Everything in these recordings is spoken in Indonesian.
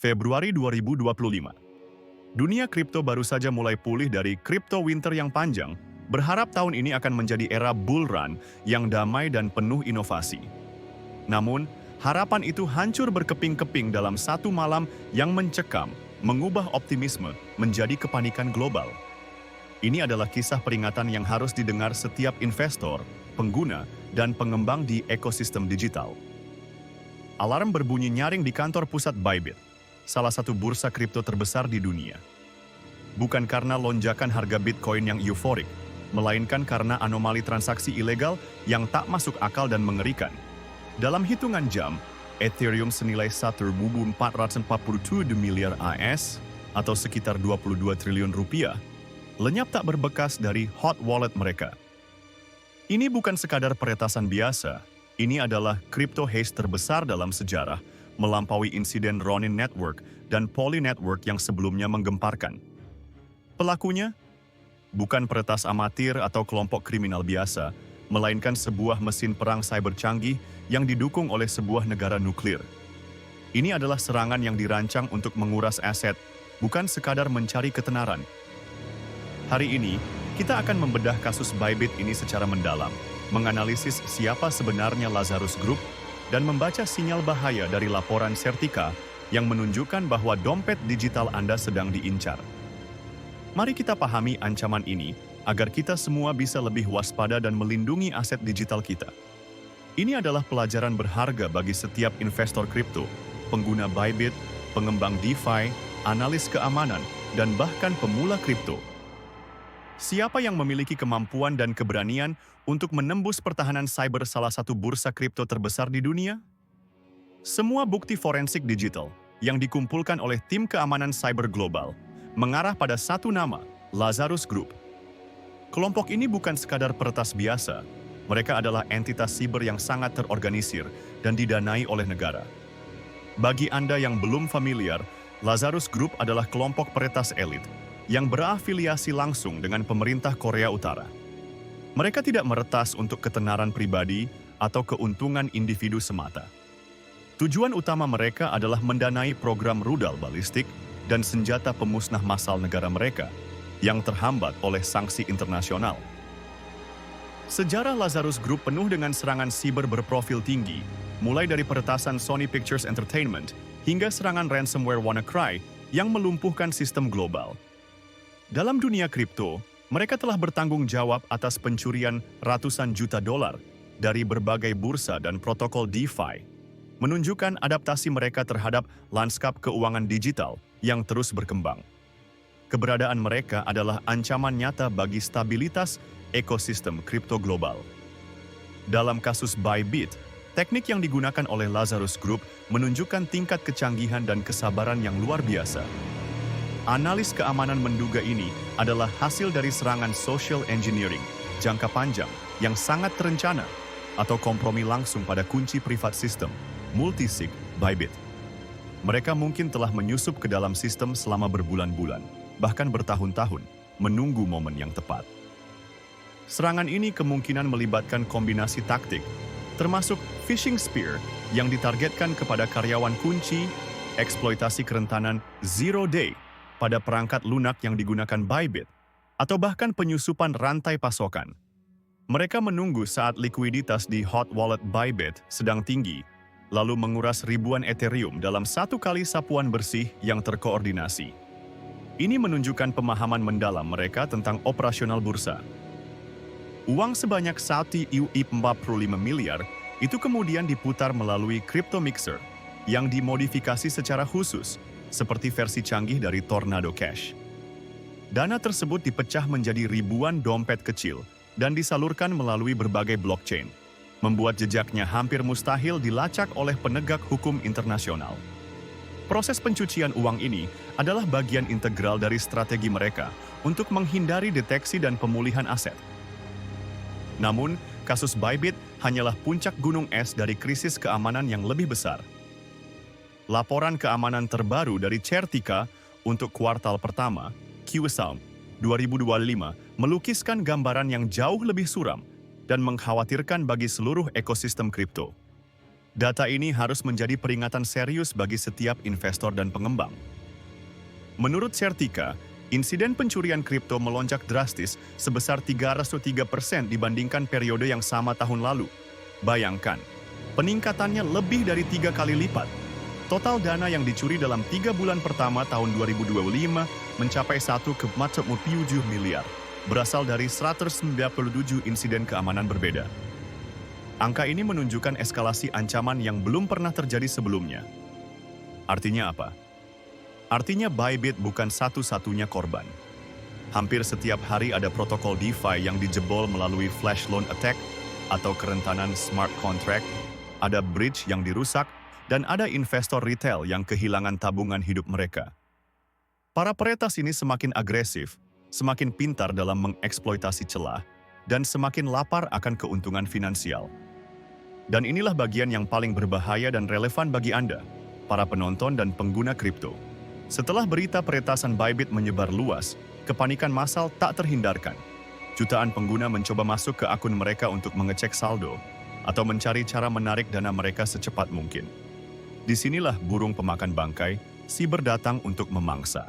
Februari 2025. Dunia kripto baru saja mulai pulih dari crypto winter yang panjang, berharap tahun ini akan menjadi era bull run yang damai dan penuh inovasi. Namun, harapan itu hancur berkeping-keping dalam satu malam yang mencekam, mengubah optimisme menjadi kepanikan global. Ini adalah kisah peringatan yang harus didengar setiap investor, pengguna, dan pengembang di ekosistem digital. Alarm berbunyi nyaring di kantor pusat Bybit, salah satu bursa kripto terbesar di dunia. Bukan karena lonjakan harga Bitcoin yang euforik, melainkan karena anomali transaksi ilegal yang tak masuk akal dan mengerikan. Dalam hitungan jam, Ethereum senilai 1.442 miliar AS atau sekitar 22 triliun rupiah, lenyap tak berbekas dari hot wallet mereka. Ini bukan sekadar peretasan biasa, ini adalah crypto haze terbesar dalam sejarah, melampaui insiden Ronin Network dan Poly Network yang sebelumnya menggemparkan. Pelakunya bukan peretas amatir atau kelompok kriminal biasa, melainkan sebuah mesin perang cyber canggih yang didukung oleh sebuah negara nuklir. Ini adalah serangan yang dirancang untuk menguras aset, bukan sekadar mencari ketenaran. Hari ini, kita akan membedah kasus Bybit ini secara mendalam, menganalisis siapa sebenarnya Lazarus Group, dan membaca sinyal bahaya dari laporan Certica yang menunjukkan bahwa dompet digital Anda sedang diincar. Mari kita pahami ancaman ini agar kita semua bisa lebih waspada dan melindungi aset digital kita. Ini adalah pelajaran berharga bagi setiap investor kripto, pengguna Bybit, pengembang DeFi, analis keamanan, dan bahkan pemula kripto. Siapa yang memiliki kemampuan dan keberanian untuk menembus pertahanan cyber salah satu bursa kripto terbesar di dunia? Semua bukti forensik digital yang dikumpulkan oleh tim keamanan cyber global mengarah pada satu nama, Lazarus Group. Kelompok ini bukan sekadar peretas biasa, mereka adalah entitas siber yang sangat terorganisir dan didanai oleh negara. Bagi Anda yang belum familiar, Lazarus Group adalah kelompok peretas elit yang berafiliasi langsung dengan pemerintah Korea Utara. Mereka tidak meretas untuk ketenaran pribadi atau keuntungan individu semata. Tujuan utama mereka adalah mendanai program rudal balistik dan senjata pemusnah massal negara mereka yang terhambat oleh sanksi internasional. Sejarah Lazarus Group penuh dengan serangan siber berprofil tinggi, mulai dari peretasan Sony Pictures Entertainment hingga serangan ransomware WannaCry yang melumpuhkan sistem global. Dalam dunia kripto, mereka telah bertanggung jawab atas pencurian ratusan juta dolar dari berbagai bursa dan protokol DeFi, menunjukkan adaptasi mereka terhadap lanskap keuangan digital yang terus berkembang. Keberadaan mereka adalah ancaman nyata bagi stabilitas ekosistem kripto global. Dalam kasus Bybit, teknik yang digunakan oleh Lazarus Group menunjukkan tingkat kecanggihan dan kesabaran yang luar biasa. Analis keamanan menduga ini adalah hasil dari serangan social engineering jangka panjang yang sangat terencana atau kompromi langsung pada kunci privat sistem, multisig, Bybit. Mereka mungkin telah menyusup ke dalam sistem selama berbulan-bulan, bahkan bertahun-tahun, menunggu momen yang tepat. Serangan ini kemungkinan melibatkan kombinasi taktik, termasuk phishing spear yang ditargetkan kepada karyawan kunci, eksploitasi kerentanan zero day pada perangkat lunak yang digunakan Bybit, atau bahkan penyusupan rantai pasokan. Mereka menunggu saat likuiditas di hot wallet Bybit sedang tinggi, lalu menguras ribuan Ethereum dalam satu kali sapuan bersih yang terkoordinasi. Ini menunjukkan pemahaman mendalam mereka tentang operasional bursa. Uang sebanyak $45 miliar itu kemudian diputar melalui crypto mixer yang dimodifikasi secara khusus, seperti versi canggih dari Tornado Cash. Dana tersebut dipecah menjadi ribuan dompet kecil dan disalurkan melalui berbagai blockchain, membuat jejaknya hampir mustahil dilacak oleh penegak hukum internasional. Proses pencucian uang ini adalah bagian integral dari strategi mereka untuk menghindari deteksi dan pemulihan aset. Namun, kasus Bybit hanyalah puncak gunung es dari krisis keamanan yang lebih besar. Laporan keamanan terbaru dari Certica untuk kuartal pertama, Q1 2025, melukiskan gambaran yang jauh lebih suram dan mengkhawatirkan bagi seluruh ekosistem kripto. Data ini harus menjadi peringatan serius bagi setiap investor dan pengembang. Menurut Sertika, insiden pencurian kripto melonjak drastis sebesar 303% dibandingkan periode yang sama tahun lalu. Bayangkan, peningkatannya lebih dari 3 kali lipat. Total dana yang dicuri dalam 3 bulan pertama tahun 2025 mencapai 1,7 miliar, berasal dari 197 insiden keamanan berbeda. Angka ini menunjukkan eskalasi ancaman yang belum pernah terjadi sebelumnya. Artinya apa? Artinya Bybit bukan satu-satunya korban. Hampir setiap hari ada protokol DeFi yang dijebol melalui flash loan attack atau kerentanan smart contract, ada bridge yang dirusak, dan ada investor retail yang kehilangan tabungan hidup mereka. Para peretas ini semakin agresif, semakin pintar dalam mengeksploitasi celah, dan semakin lapar akan keuntungan finansial. Dan inilah bagian yang paling berbahaya dan relevan bagi Anda, para penonton dan pengguna kripto. Setelah berita peretasan Bybit menyebar luas, kepanikan massal tak terhindarkan. Jutaan pengguna mencoba masuk ke akun mereka untuk mengecek saldo atau mencari cara menarik dana mereka secepat mungkin. Disinilah burung pemakan bangkai, siber datang untuk memangsa.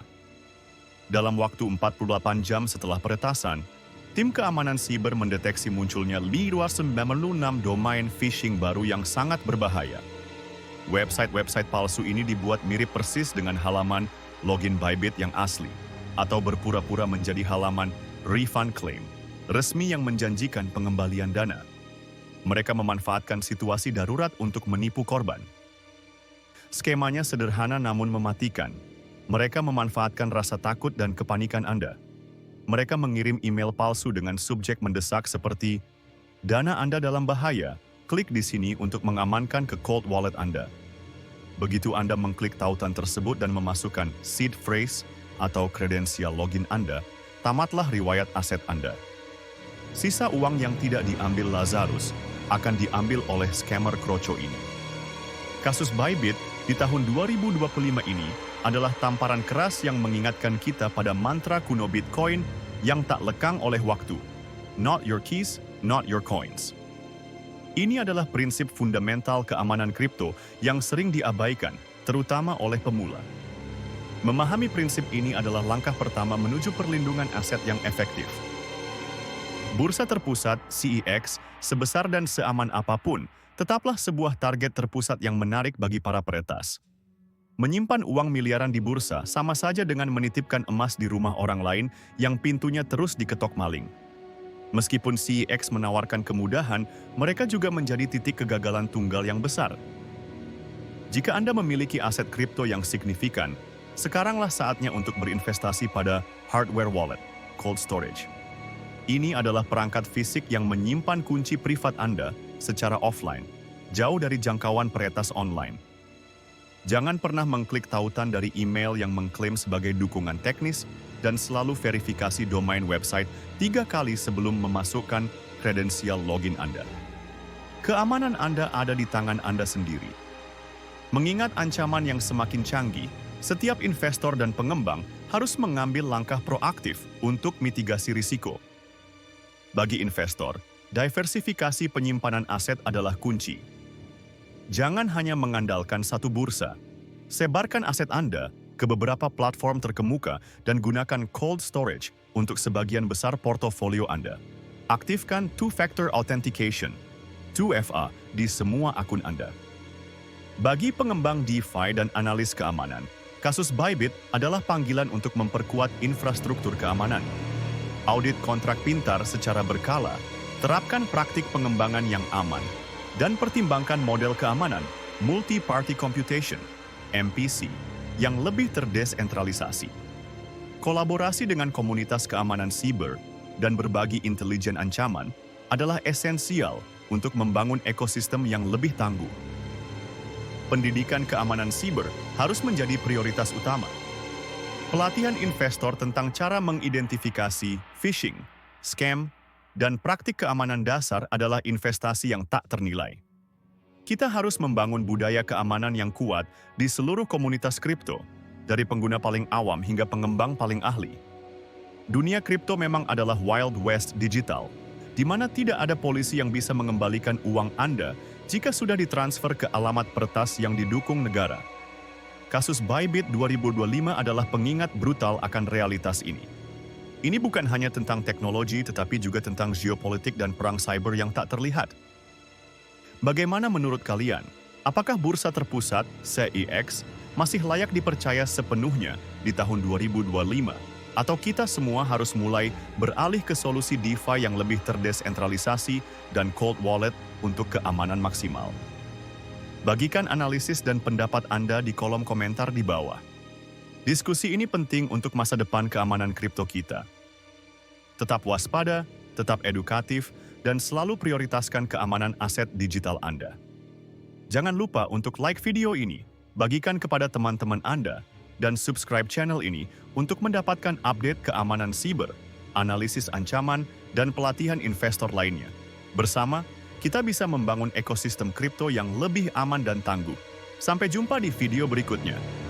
Dalam waktu 48 jam setelah peretasan, tim keamanan siber mendeteksi munculnya 296 domain phishing baru yang sangat berbahaya. Website-website palsu ini dibuat mirip persis dengan halaman login Bybit yang asli, atau berpura-pura menjadi halaman refund claim, resmi yang menjanjikan pengembalian dana. Mereka memanfaatkan situasi darurat untuk menipu korban. Skemanya sederhana namun mematikan. Mereka memanfaatkan rasa takut dan kepanikan Anda. Mereka mengirim email palsu dengan subjek mendesak seperti, "Dana Anda dalam bahaya, klik di sini untuk mengamankan ke cold wallet Anda." Begitu Anda mengklik tautan tersebut dan memasukkan seed phrase atau kredensial login Anda, tamatlah riwayat aset Anda. Sisa uang yang tidak diambil Lazarus akan diambil oleh scammer kroco ini. Kasus Bybit di tahun 2025 ini adalah tamparan keras yang mengingatkan kita pada mantra kuno Bitcoin yang tak lekang oleh waktu. Not your keys, not your coins. Ini adalah prinsip fundamental keamanan kripto yang sering diabaikan, terutama oleh pemula. Memahami prinsip ini adalah langkah pertama menuju perlindungan aset yang efektif. Bursa terpusat, CEX, sebesar dan seaman apapun, tetaplah sebuah target terpusat yang menarik bagi para peretas. Menyimpan uang miliaran di bursa sama saja dengan menitipkan emas di rumah orang lain yang pintunya terus diketok maling. Meskipun CEX menawarkan kemudahan, mereka juga menjadi titik kegagalan tunggal yang besar. Jika Anda memiliki aset kripto yang signifikan, sekaranglah saatnya untuk berinvestasi pada hardware wallet, cold storage. Ini adalah perangkat fisik yang menyimpan kunci privat Anda secara offline, jauh dari jangkauan peretas online. Jangan pernah mengklik tautan dari email yang mengklaim sebagai dukungan teknis dan selalu verifikasi domain website 3 kali sebelum memasukkan kredensial login Anda. Keamanan Anda ada di tangan Anda sendiri. Mengingat ancaman yang semakin canggih, setiap investor dan pengembang harus mengambil langkah proaktif untuk mitigasi risiko. Bagi investor, diversifikasi penyimpanan aset adalah kunci. Jangan hanya mengandalkan satu bursa. Sebarkan aset Anda ke beberapa platform terkemuka dan gunakan cold storage untuk sebagian besar portofolio Anda. Aktifkan Two-Factor Authentication, 2FA, di semua akun Anda. Bagi pengembang DeFi dan analis keamanan, kasus Bybit adalah panggilan untuk memperkuat infrastruktur keamanan. Audit kontrak pintar secara berkala, terapkan praktik pengembangan yang aman, dan pertimbangkan model keamanan multi-party computation, MPC, yang lebih terdesentralisasi. Kolaborasi dengan komunitas keamanan siber dan berbagi intelijen ancaman adalah esensial untuk membangun ekosistem yang lebih tangguh. Pendidikan keamanan siber harus menjadi prioritas utama. Pelatihan investor tentang cara mengidentifikasi phishing, scam, dan praktik keamanan dasar adalah investasi yang tak ternilai. Kita harus membangun budaya keamanan yang kuat di seluruh komunitas kripto, dari pengguna paling awam hingga pengembang paling ahli. Dunia kripto memang adalah Wild West digital, di mana tidak ada polisi yang bisa mengembalikan uang Anda jika sudah ditransfer ke alamat peretas yang didukung negara. Kasus Bybit 2025 adalah pengingat brutal akan realitas ini. Ini bukan hanya tentang teknologi, tetapi juga tentang geopolitik dan perang cyber yang tak terlihat. Bagaimana menurut kalian? Apakah bursa terpusat, CEX, masih layak dipercaya sepenuhnya di tahun 2025? Atau kita semua harus mulai beralih ke solusi DeFi yang lebih terdesentralisasi dan cold wallet untuk keamanan maksimal? Bagikan analisis dan pendapat Anda di kolom komentar di bawah. Diskusi ini penting untuk masa depan keamanan kripto kita. Tetap waspada, tetap edukatif, dan selalu prioritaskan keamanan aset digital Anda. Jangan lupa untuk like video ini, bagikan kepada teman-teman Anda, dan subscribe channel ini untuk mendapatkan update keamanan siber, analisis ancaman, dan pelatihan investor lainnya. Bersama, kita bisa membangun ekosistem kripto yang lebih aman dan tangguh. Sampai jumpa di video berikutnya.